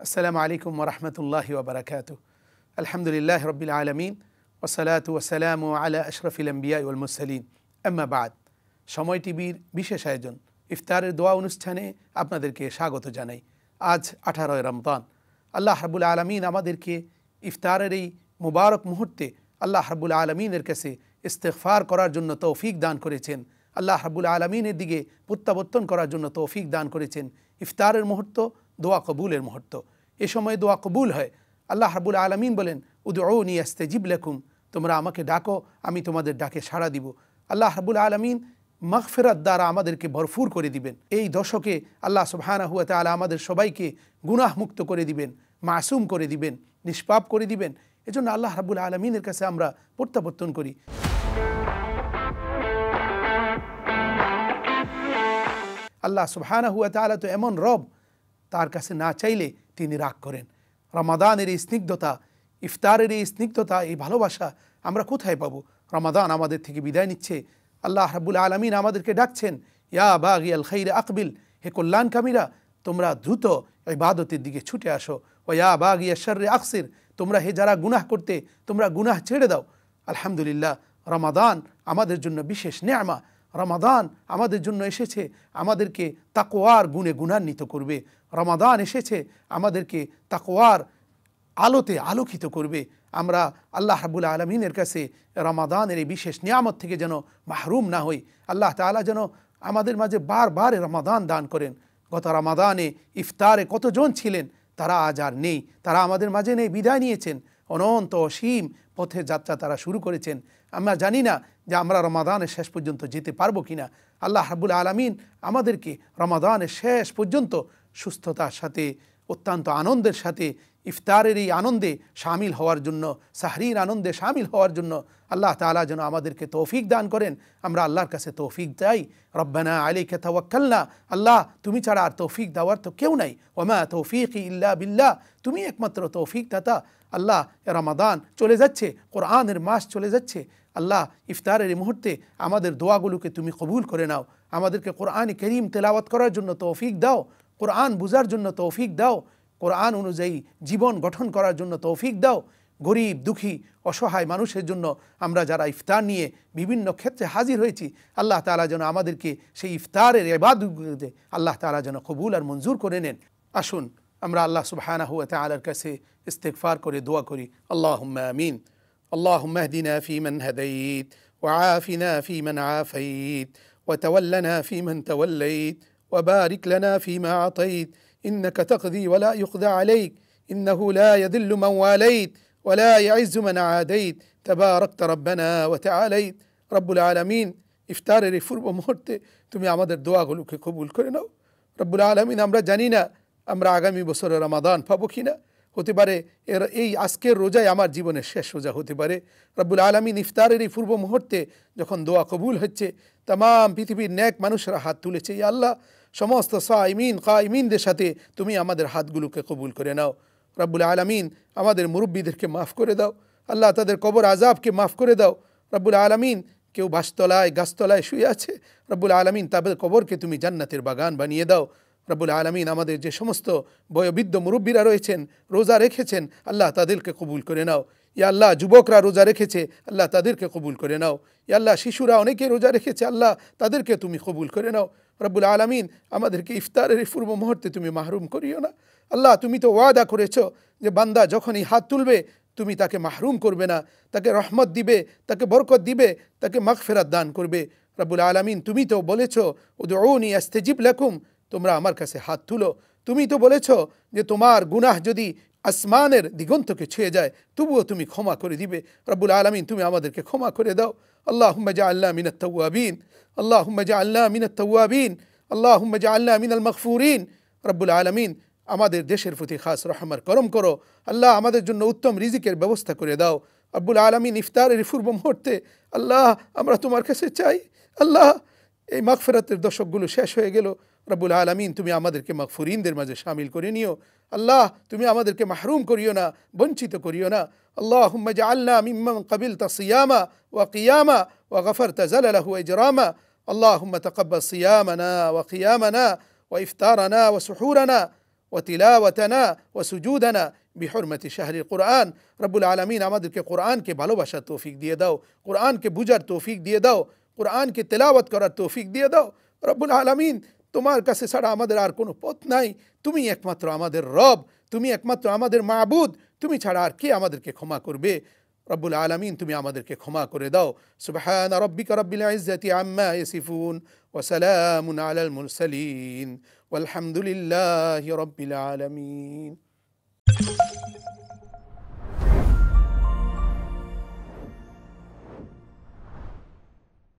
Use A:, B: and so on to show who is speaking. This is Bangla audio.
A: আসসালামু আলাইকুম ওয়া রাহমাতুল্লাহি ওয়া বারাকাতুহু। আলহামদুলিল্লাহি রাব্বিল আলামিন ওয়া সালাতু ওয়া সালামু আলা আশরাফিল আম্বিয়া ওয়াল মুরসালিন। আম্মা বা'দ। সময় টিভির বিশেষ আয়োজন ইফতারের দোয়া অনুষ্ঠানে আপনাদেরকে স্বাগত জানাই। আজ 18 রমজান। আল্লাহ রাব্বুল আলামিন আমাদেরকে ইফতারের এই মুবারক মুহূর্তে আল্লাহ রাব্বুল আলামিনের কাছে ইস্তিগফার করার জন্য তৌফিক দান করেছেন। আল্লাহ রাব্বুল আলামিনের দিকে প্রত্যাবর্তন করার জন্য তৌফিক দান করেছেন। ইফতারের মুহূর্ত দোয়া কবুলের মুহূর্ত। এ সময় দোয়া কবুল হয়। আল্লাহ রাব্বুল আলামিন বলেন, উদউনি আস্তাজিব লাকুম, তোমরা আমাকে ডাকো, আমি তোমাদের ডাকে সাড়া দিব। আল্লাহ রাব্বুল আলামিন মাগফিরাত দ্বারা আমাদেরকে ভরপুর করে দিবেন। এই দশকে আল্লাহ সুবহানাহু ওয়া তাআলা আমাদের সবাইকে গুনাহ মুক্ত করে দিবেন, মাসুম করে দিবেন, নিষ্পাপ করে দিবেন। এজন্য আল্লাহ রাব্বুল আলামিনের কাছে আমরা প্রত্যাবর্তন করি। আল্লাহ সুবহানাহু ওয়া তাআলা তো এমন রব, তার কাছে না চাইলে তিনি রাগ করেন। রমাদানের এই স্নিগ্ধতা, ইফতারের এই স্নিগ্ধতা, এই ভালোবাসা আমরা কোথায় পাবো? রমাদান আমাদের থেকে বিদায় নিচ্ছে। আল্লাহ রাব্বুল আলামিন আমাদেরকে ডাকছেন, ইয়া বাগিয়াল খাইরে আকবিল, হে কল্যাণকামীরা, তোমরা দ্রুত ইবাদতের দিকে ছুটে আসো। ও ইয়া বাগিয়া শাররে আকসির, তোমরা হে যারা গুনাহ করতে, তোমরা গুনাহ ছেড়ে দাও। আলহামদুলিল্লাহ, রমাদান আমাদের জন্য বিশেষ নেয়ামা। রমাদান আমাদের জন্য এসেছে আমাদেরকে তাকওয়ার গুণে গুণান্বিত করবে। রমাদান এসেছে আমাদেরকে তাকওয়ার আলোতে আলোকিত করবে। আমরা আল্লাহ রাব্বুল আলামিনের কাছে রমাদানের এই বিশেষ নিয়ামত থেকে যেন মাহরুম না হই। আল্লাহ তাআলা যেন আমাদের মাঝে বারবার রমাদান দান করেন। গত রমাদানে ইফতারে কতজন ছিলেন, তারা আজ আর নেই, তারা আমাদের মাঝে নেই, বিদায় নিয়েছেন। অনন্ত অসীম পথের যাত্রা তারা শুরু করেছেন। আমরা জানি না যে আমরা রমাদানের শেষ পর্যন্ত যেতে পারবো কিনা। আল্লাহ রাব্বুল আলামিন আমাদেরকে রমাদানের শেষ পর্যন্ত সুস্থতার সাথে, অত্যন্ত আনন্দের সাথে ইফতারের এই আনন্দে শামিল হওয়ার জন্য, সাহরির আনন্দে শামিল হওয়ার জন্য আল্লাহ তাআলা যেন আমাদেরকে তৌফিক দান করেন। আমরা আল্লাহর কাছে তৌফিক চাই। রব্বানা আলাইকা তাওয়াক্কালনা, আল্লাহ তুমি ছাড়া আর তৌফিক দেওয়ার তো কেউ নাই। ওয়ামা তৌফিকি ইল্লা বিল্লাহ, তুমি একমাত্র তৌফিক দাতা। আল্লাহ, রমাদান চলে যাচ্ছে, কোরআনের মাস চলে যাচ্ছে। আল্লাহ, ইফতারের এই মুহূর্তে আমাদের দোয়াগুলোকে তুমি কবুল করে নাও। আমাদেরকে কোরআন কারীম তেলাওয়াত করার জন্য তৌফিক দাও, কোরআন বুঝার জন্য তৌফিক দাও, কোরআন অনুযায়ী জীবন গঠন করার জন্য তৌফিক দাও। গরিব দুঃখী অসহায় মানুষের জন্য আমরা যারা ইফতার নিয়ে বিভিন্ন ক্ষেত্রে হাজির হয়েছি, আল্লাহ তাআলা যেন আমাদেরকে সেই ইফতারের ইবাদতগুলোতে আল্লাহ তাআলা যেন কবুল আর মঞ্জুর করে নেন। আসুন আমরা আল্লাহ সুবহানাহু ওয়া তাআলার কাছে ইস্তিগফার করে দোয়া করি। আল্লাহুম্মা আমিন। আল্লাহুম্মা ইহদিনা ফীমান হাদাইত ওয়া আফিনা ফীমান আফাইত ওয়া তাওয়াল্লানা ফীমান তাওয়াল্লাইত ওয়া বারিক লানা ফীমা আতাইত إنك تقضي ولا يقضى عليك إنه لا يذل من واليت ولا يعز من عاديت تباركت ربنا وتعاليت। রব্বুল আলামিন, ইফতারের এই পূর্ব মুহূর্তে তুমি আমাদের দোয়াগুলোকে কবুল করে নাও। রব্বুল আলামিন, আমরা জানি না আমরা আগামী বছরে রমাদান পাবো কিনা। হতে পারে এই আজকের রোজায় আমার জীবনের শেষ রোজা হতে পারে। রব্বুল আলামিন, ইফতারের এই পূর্ব মুহূর্তে যখন দোয়া কবুল হচ্ছে, তামাম পৃথিবীর নেক মানুষরা হাত তুলেছে। ইয়া আল্লাহ, সমস্ত সাইমিন কাইমিনদের সাথে তুমি আমাদের হাতগুলোকে কবুল করে নাও। রব্বুল আলামিন, আমাদের মুরব্বীদেরকে মাফ করে দাও। আল্লাহ, তাদের কবর আযাবকে মাফ করে দাও। রব্বুল আলামিন, কেউ বাসতলায় গাছতলায় শুয়ে আছে, রব্বুল আলামিন তাদের কবরকে তুমি জান্নাতের বাগান বানিয়ে দাও। রব্বুল আলামিন, আমাদের যে সমস্ত বয়োবৃদ্ধ মুরব্বীরা রয়েছেন, রোজা রেখেছেন, আল্লাহ তাদেরকে কবুল করে নাও। ইয়া আল্লাহ, যুবকরা রোজা রেখেছে, আল্লাহ তাদেরকে কবুল করে নাও। ইয়া আল্লাহ, শিশুরা অনেকে রোজা রেখেছে, আল্লাহ তাদেরকে তুমি কবুল করে নাও। রব্বুল আলামিন, আমাদেরকে ইফতারের পূর্ব মুহূর্তে তুমি মাহরুম করিও না। আল্লাহ, তুমি তো ওয়াদা করেছো যে বান্দা যখনই হাত তুলবে তুমি তাকে মাহরুম করবে না, তাকে রহমত দিবে, তাকে বরকত দিবে, তাকে মাগফিরাত দান করবে। রব্বুল আলামিন, তুমি তো বলেছো উদউনি আস্তাজিব লাকুম, তোমরা আমার কাছে হাত তুলো। তুমি তো বলেছো যে তোমার গুনাহ যদি আসমানের দিগন্তকে ছুঁয়ে যায় তবুও তুমি ক্ষমা করে দিবে। রব্বুল আলামিন, তুমি আমাদেরকে ক্ষমা করে দাও। আল্লাহুম্মা জাআলনা মিনাত তাওয়াবিন, আল্লাহুম্মা জাআলনা মিনাত তাওয়াবিন, আল্লাহুম্মা জাআলনা মিনাল মাগফুরিন। রব্বুল আলামিন, আমাদের দেশের প্রতি খাস রহমত করম করো। আল্লাহ, আমাদের জন্য উত্তম রিজিকের ব্যবস্থা করে দাও। রব্বুল আলামিন, ইফতারের পূর্ব মুহূর্তে আল্লাহ আমরা তোমার কাছে চাই। আল্লাহ, এই মাগফিরাতের দশকগুলো শেষ হয়ে গেল। রব্বুল আলামিন, তুমি আমাদেরকে মাগফুরিনদের মাঝে শামিল করে নিও। আল্লাহ, তুমি আমাদেরকে মাহরুম করিও না, বঞ্চিত করিও না। আল্লাহুম্মা জাআলনা মিম্মান ক্বাবিলতা সিয়ামা ওয়া কিয়ামা ওয়া গফরতা যালালাহু ওয়া ইজরামা। আল্লাহুম্মা তাকাব্বাল সিয়ামানা ওয়া কিয়ামানা ওয়া ইফতারানা ওয়া সুহুরানা وتلاوتنا وسجودنا بحرمة شهر القرآن رب العالمين আমাদেরকে কোরআনকে ভালোবাসার তৌফিক দিয়ে দাও, কোরআনকে বুঝার তৌফিক দিয়ে দাও, কোরআনকে তেলাওয়াত করার তৌফিক দিয়ে দাও। রব্বুল আলামিন, তোমার কাছে ছাড়া আমাদের আর কোনো পথ নাই, তুমি একমাত্র আমাদের রব, তুমি একমাত্র আমাদের মাবুদ, তুমি ছাড়া আর কে আমাদেরকে ক্ষমা করবে? রব্বুল আলামিন, তুমি আমাদেরকে ক্ষমা করে দাও। সুবহান রাব্বিকা রাব্বিল ইজ্জাতি আম্মা ইয়াসিফুন ওয়া সালামুন আলাল মুরসালিন ওয়ালহামদুলিল্লাহি রাব্বিল আলামিন।